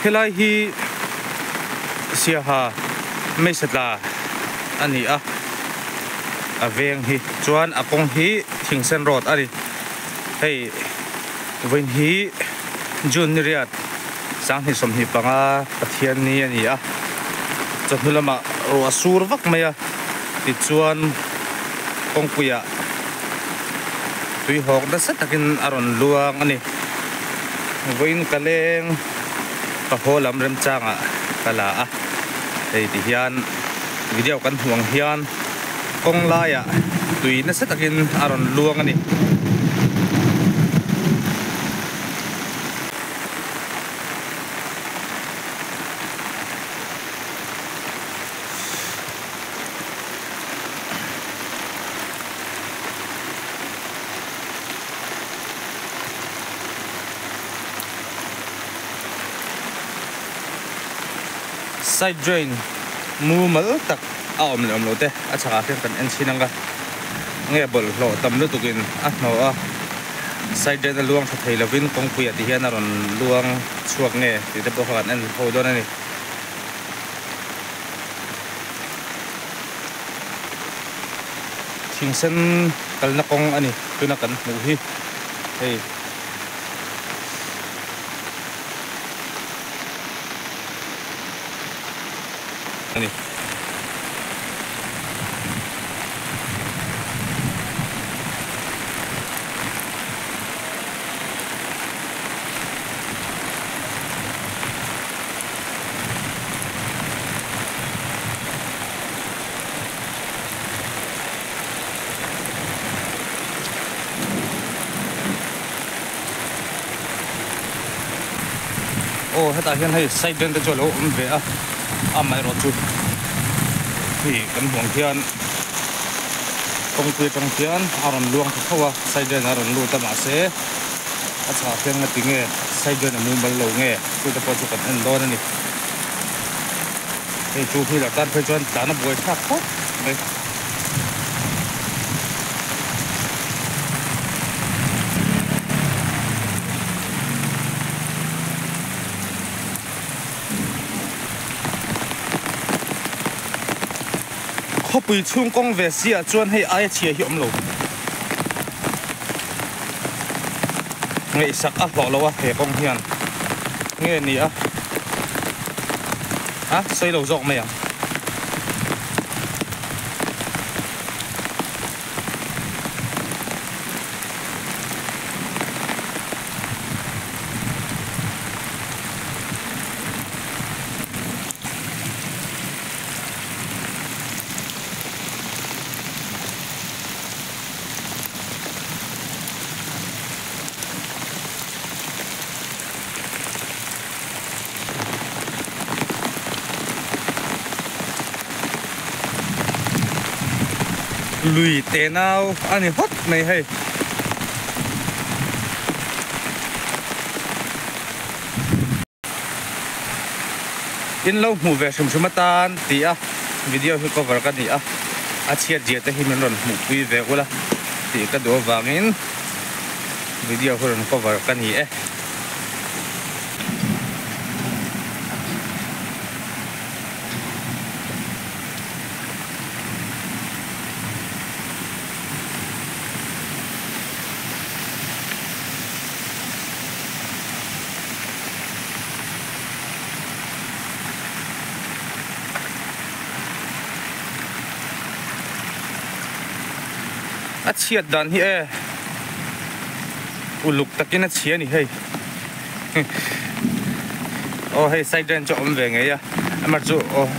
helai hi sia ha mai satla ani a aveng hi chuan akong hi thingsen road ari hei win hi junriat sang hi som hi panga pathian ni ani a chunulama ro asur vak maya ti chuan kongpuya tui hok da sa takin aron luang ani win kaleng ka holam rem changa kala a hei ti hian video kan huang hian kong laya tui na sa takin aron luang ani side drain mu mal tak aom le lo te a chaka khen kan en chinanga nge bol lo tam lu tukin a no a side drain luang tha thei lovin kong puya ti hian aron luang chuak nge ti te po khan en ho don ani thingsen kalna kong ani tuna kan mu hi hei ani oh heta hian hei side den te cholo ve a mai ro chu hi kan huang hian concrete tong hian aron luang thawa side den aron lu ta ma se a cha hian na tinge side den mu bal lo nge chu ta po chu kan en don ani ei chu hi la tan phai chuan tan boi thak thak mai pui chung kong ve sia chuan hei ai chia hi om lo ngei sak a lo lo a he kong hian nge ni a ha sei lo jok mai a lui te nào anh hot này hay in lâu mù về sum sumatan tia video hi cover ka ni a chiat je te hi men ron mu pui ve ula ti ka do wangin video ron cover ka ni a chiat dan hi uluk takin a chia ni hei oh hei side den cho om ve nge ya amar chu oh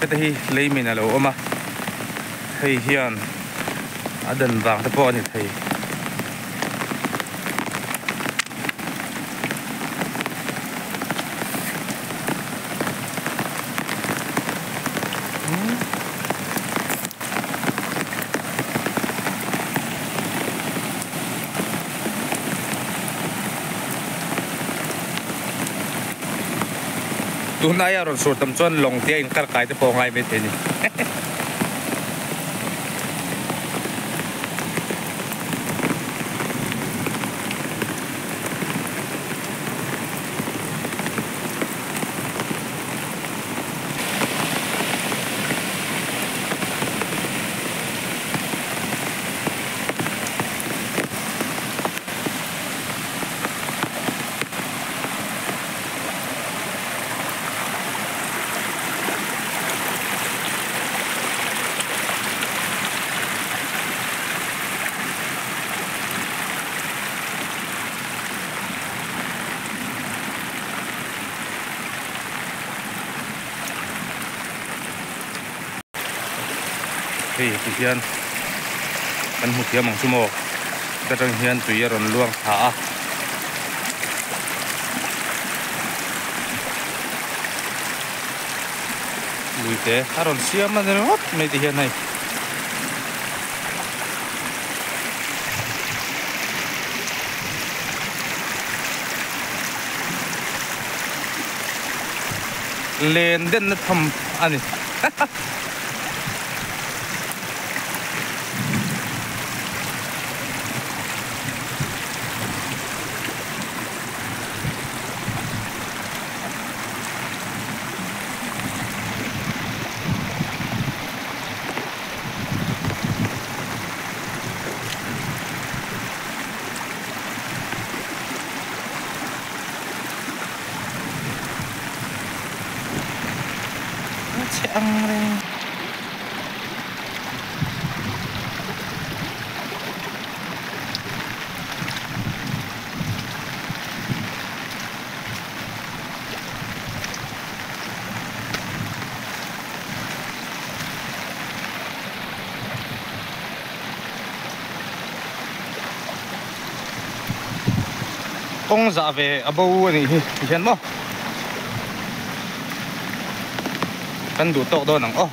ta hi leimin alo oma hei hian adan wang ta po ni thei tu na ya ron sur tam chuan long tia in kar kai te po ngai ve the ni hi hian kan hmu thiam ang chumo ka tang hian tui a ron luang tha a luite a ron siam a hop mai ti hian hai len den na tham ani ang ring kong dạ về abo ni hiền mo kan du tok do nang oh